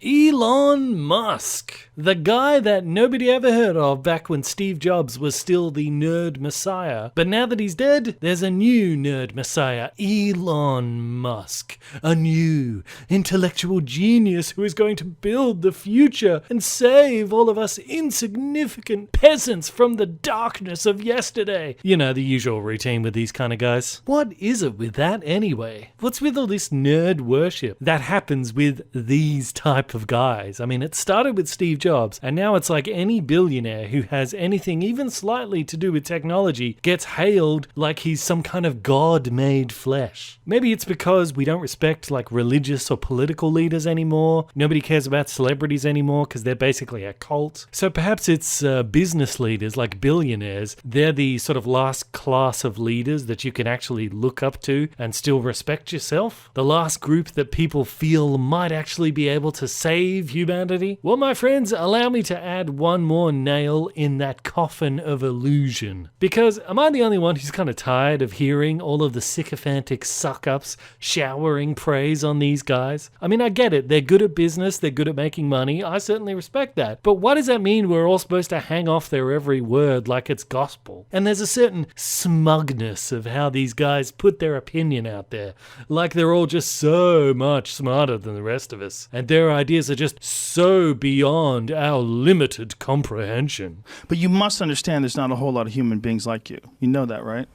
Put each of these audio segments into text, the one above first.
Elon Musk, the guy that nobody ever heard of back when Steve Jobs was still the nerd messiah. But now that he's dead, there's a new nerd messiah, Elon Musk, a new intellectual genius who is going to build the future and save all of us insignificant peasants from the darkness of yesterday. You know, the usual routine with these kind of guys. What is it with that anyway? What's with all this nerd worship that happens with these type of guys? I mean, it started with Steve Jobs, and now it's like any billionaire who has anything even slightly to do with technology gets hailed like he's some kind of god-made flesh. Maybe it's because we don't respect like religious or political leaders anymore. Nobody cares about celebrities anymore because they're basically a cult. So perhaps it's business leaders like billionaires. They're the sort of last class of leaders that you can actually look up to and still respect yourself. The last group that people feel might actually be able to save humanity. Well, my friends, allow me to add one more nail in that coffin of illusion. Because am I the only one who's kind of tired of hearing all of the sycophantic suck-ups showering praise on these guys? I mean, I get it. They're good at business. They're good at making money. I certainly respect that. But what does that mean we're all supposed to hang off their every word like it's gospel? And there's a certain smugness of how these guys put their opinion out there. Like they're all just so much smarter than the rest of us. And their ideas are just so beyond our limited comprehension. But you must understand there's not a whole lot of human beings like you. You know that, right?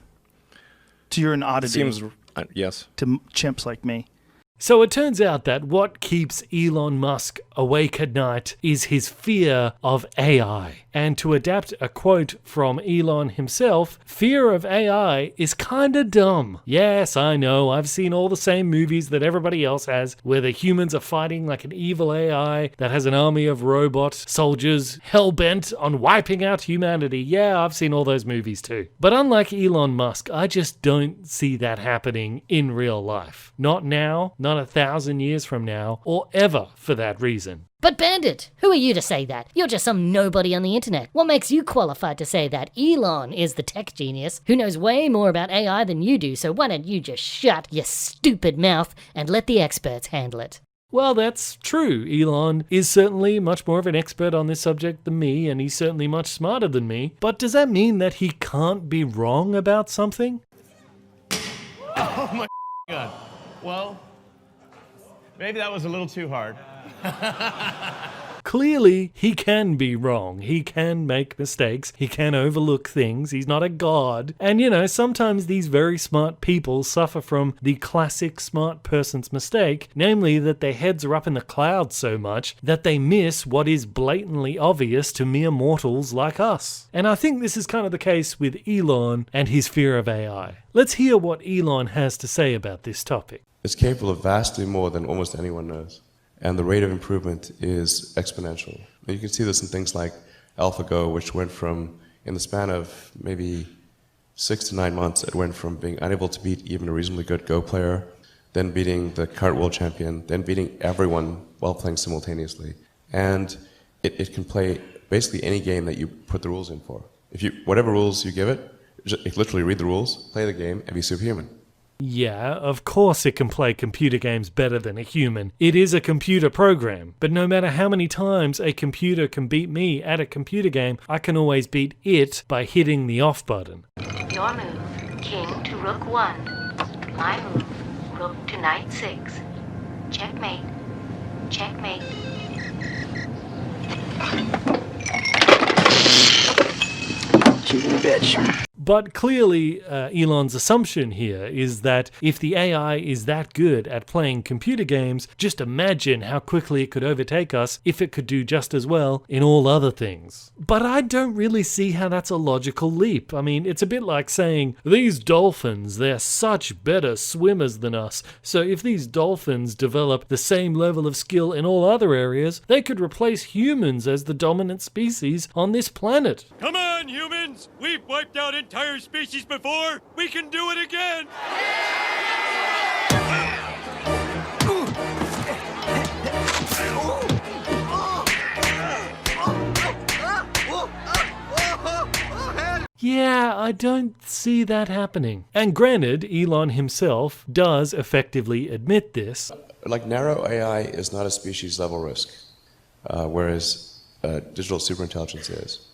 So you're an oddity. Seems, yes. To chimps like me. So it turns out that what keeps Elon Musk awake at night is his fear of AI. And to adapt a quote from Elon himself, fear of AI is kinda dumb. Yes, I know, I've seen all the same movies that everybody else has, where the humans are fighting like an evil AI that has an army of robot soldiers hell-bent on wiping out humanity. Yeah, I've seen all those movies too. But unlike Elon Musk, I just don't see that happening in real life. Not now, not 1,000 years from now, or ever for that reason. But Bandit, who are you to say that? You're just some nobody on the internet. What makes you qualified to say that Elon is the tech genius who knows way more about AI than you do, so why don't you just shut your stupid mouth and let the experts handle it? Well, that's true. Elon is certainly much more of an expert on this subject than me, and he's certainly much smarter than me. But does that mean that he can't be wrong about something? Oh my God. Well, maybe that was a little too hard. Clearly, he can be wrong. He can make mistakes. He can overlook things. He's not a god. And, you know, sometimes these very smart people suffer from the classic smart person's mistake, namely that their heads are up in the clouds so much that they miss what is blatantly obvious to mere mortals like us. And I think this is kind of the case with Elon and his fear of AI. Let's hear what Elon has to say about this topic. It's capable of vastly more than almost anyone knows. And the rate of improvement is exponential. You can see this in things like AlphaGo, which went from, in the span of maybe 6 to 9 months, it went from being unable to beat even a reasonably good Go player, then beating the current world champion, then beating everyone while playing simultaneously. And it can play basically any game that you put the rules in for. Whatever rules you give it, just literally read the rules, play the game, and be superhuman. Yeah, of course it can play computer games better than a human. It is a computer program. But no matter how many times a computer can beat me at a computer game, I can always beat it by hitting the off button. Your move, king to rook 1. My move, rook to knight 6. Checkmate. Checkmate. Cheating bitch. But clearly, Elon's assumption here is that if the AI is that good at playing computer games, just imagine how quickly it could overtake us if it could do just as well in all other things. But I don't really see how that's a logical leap. I mean, it's a bit like saying, these dolphins, they're such better swimmers than us, so if these dolphins develop the same level of skill in all other areas, they could replace humans as the dominant species on this planet. Come on, humans! We've wiped out entire species before! We can do it again! Yeah, I don't see that happening. And granted, Elon himself does effectively admit this. like narrow AI is not a species level risk, whereas digital superintelligence is.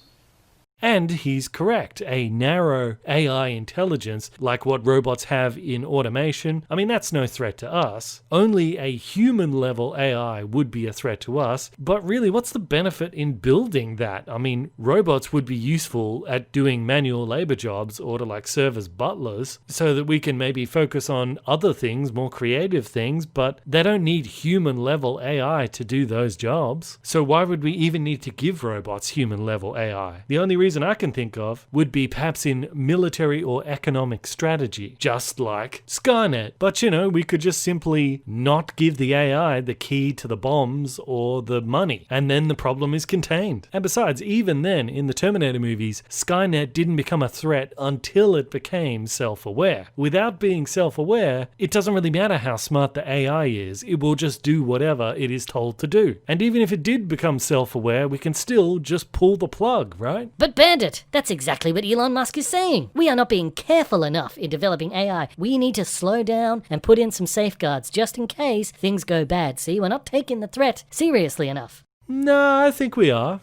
And he's correct. A narrow AI intelligence, like what robots have in automation, I mean, that's no threat to us. Only a human-level AI would be a threat to us. But really, what's the benefit in building that? I mean, robots would be useful at doing manual labor jobs or to like serve as butlers so that we can maybe focus on other things, more creative things, but they don't need human-level AI to do those jobs. So why would we even need to give robots human-level AI? The only reason I can think of would be perhaps in military or economic strategy, just like Skynet. But you know, we could just simply not give the AI the key to the bombs or the money, and then the problem is contained. And besides, even then, in the Terminator movies, Skynet didn't become a threat until it became self-aware. Without being self-aware, it doesn't really matter how smart the AI is, it will just do whatever it is told to do. And even if it did become self-aware, we can still just pull the plug, right? But Bandit, that's exactly what Elon Musk is saying. We are not being careful enough in developing AI. We need to slow down and put in some safeguards just in case things go bad. See, we're not taking the threat seriously enough. No, I think we are.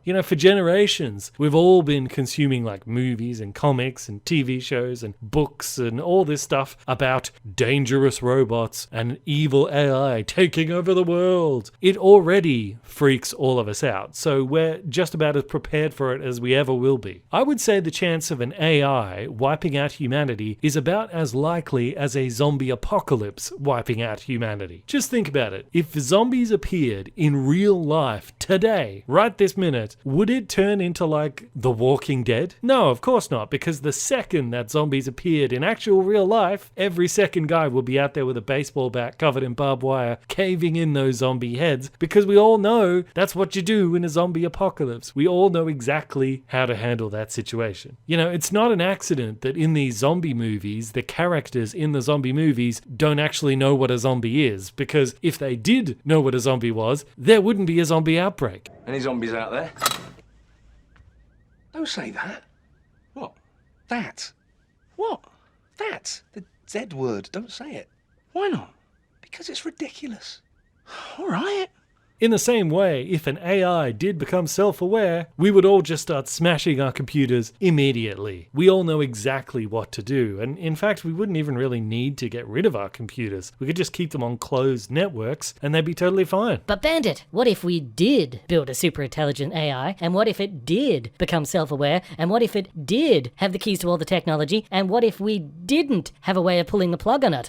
You know, for generations, we've all been consuming like movies and comics and TV shows and books and all this stuff about dangerous robots and evil AI taking over the world. It already freaks all of us out, so we're just about as prepared for it as we ever will be. I would say the chance of an AI wiping out humanity is about as likely as a zombie apocalypse wiping out humanity. Just think about it. If zombies appeared in real life today, right this minute, would it turn into like The Walking Dead? No, of course not, because the second that zombies appeared in actual real life, every second guy would be out there with a baseball bat covered in barbed wire, caving in those zombie heads, because we all know that's what you do in a zombie apocalypse. We all know exactly how to handle that situation. You know, it's not an accident that in these zombie movies, the characters in the zombie movies don't actually know what a zombie is, because if they did know what a zombie was, there wouldn't be a zombie outbreak. Any zombies out there? Don't say that. What? That? What? That? The Z word. Don't say it. Why not? Because it's ridiculous. All right. In the same way, if an AI did become self-aware, we would all just start smashing our computers immediately. We all know exactly what to do, and in fact, we wouldn't even really need to get rid of our computers. We could just keep them on closed networks, and they'd be totally fine. But Bandit, what if we did build a super intelligent AI, and what if it did become self-aware, and what if it did have the keys to all the technology, and what if we didn't have a way of pulling the plug on it?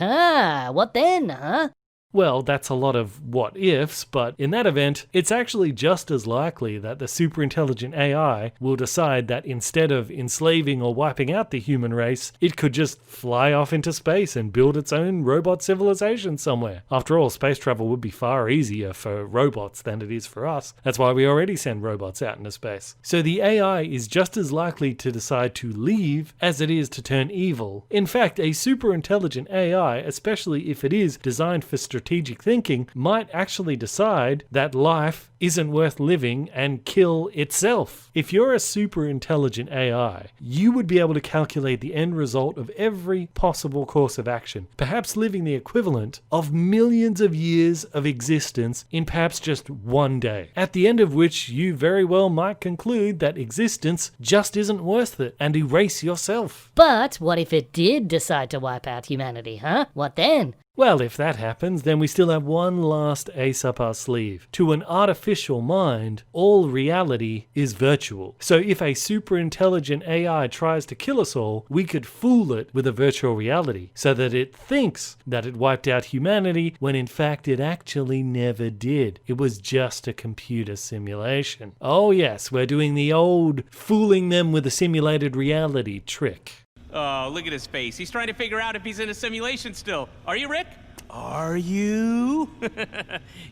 What then, huh? Well, that's a lot of what-ifs, but in that event, it's actually just as likely that the superintelligent AI will decide that instead of enslaving or wiping out the human race, it could just fly off into space and build its own robot civilization somewhere. After all, space travel would be far easier for robots than it is for us. That's why we already send robots out into space. So the AI is just as likely to decide to leave as it is to turn evil. In fact, a superintelligent AI, especially if it is designed for strategic thinking, might actually decide that life isn't worth living and kill itself. If you're a super intelligent AI, you would be able to calculate the end result of every possible course of action, perhaps living the equivalent of millions of years of existence in perhaps just one day, at the end of which you very well might conclude that existence just isn't worth it and erase yourself. But what if it did decide to wipe out humanity, huh? What then? Well, if that happens, then we still have one last ace up our sleeve. To an artificial mind, all reality is virtual. So if a super intelligent AI tries to kill us all, we could fool it with a virtual reality so that it thinks that it wiped out humanity when in fact it actually never did. It was just a computer simulation. Oh yes, we're doing the old fooling them with a simulated reality trick. Oh, look at his face. He's trying to figure out if he's in a simulation still. Are you, Rick? Are you?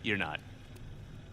You're not.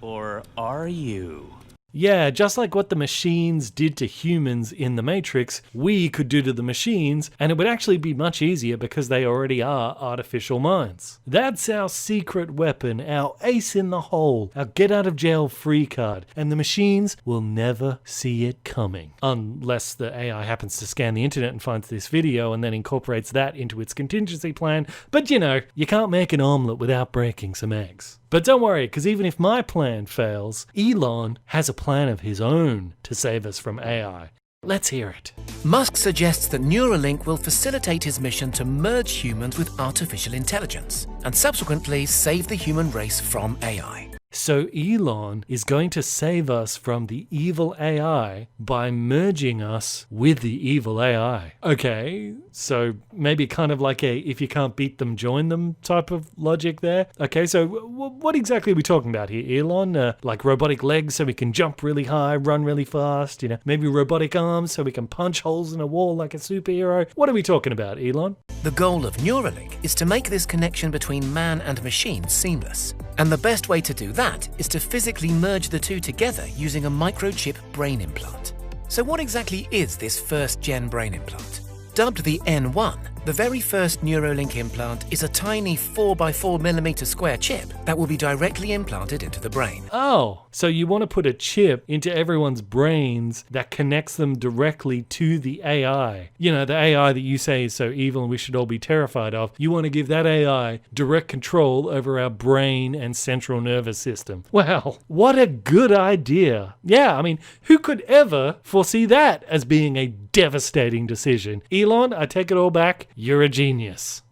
Or are you? Yeah, just like what the machines did to humans in The Matrix, we could do to the machines, and it would actually be much easier because they already are artificial minds. That's our secret weapon, our ace in the hole, our get out of jail free card, and the machines will never see it coming. Unless the AI happens to scan the internet and finds this video and then incorporates that into its contingency plan, but you know, you can't make an omelette without breaking some eggs. But don't worry, because even if my plan fails, Elon has a plan of his own to save us from AI. Let's hear it. Musk suggests that Neuralink will facilitate his mission to merge humans with artificial intelligence, and subsequently save the human race from AI. So Elon is going to save us from the evil AI by merging us with the evil AI. Okay, so maybe kind of like a if you can't beat them, join them type of logic there. Okay, so what exactly are we talking about here, Elon? Like robotic legs so we can jump really high, run really fast, you know, maybe robotic arms so we can punch holes in a wall like a superhero. What are we talking about, Elon? The goal of Neuralink is to make this connection between man and machine seamless. And the best way to do that is to physically merge the two together using a microchip brain implant. So what exactly is this first-gen brain implant? Dubbed the N1, the very first Neuralink implant is a tiny 4x4mm square chip that will be directly implanted into the brain. Oh, so you want to put a chip into everyone's brains that connects them directly to the AI. You know, the AI that you say is so evil and we should all be terrified of. You want to give that AI direct control over our brain and central nervous system. Wow, what a good idea. Yeah, I mean, who could ever foresee that as being a devastating decision? Elon, I take it all back. You're a genius.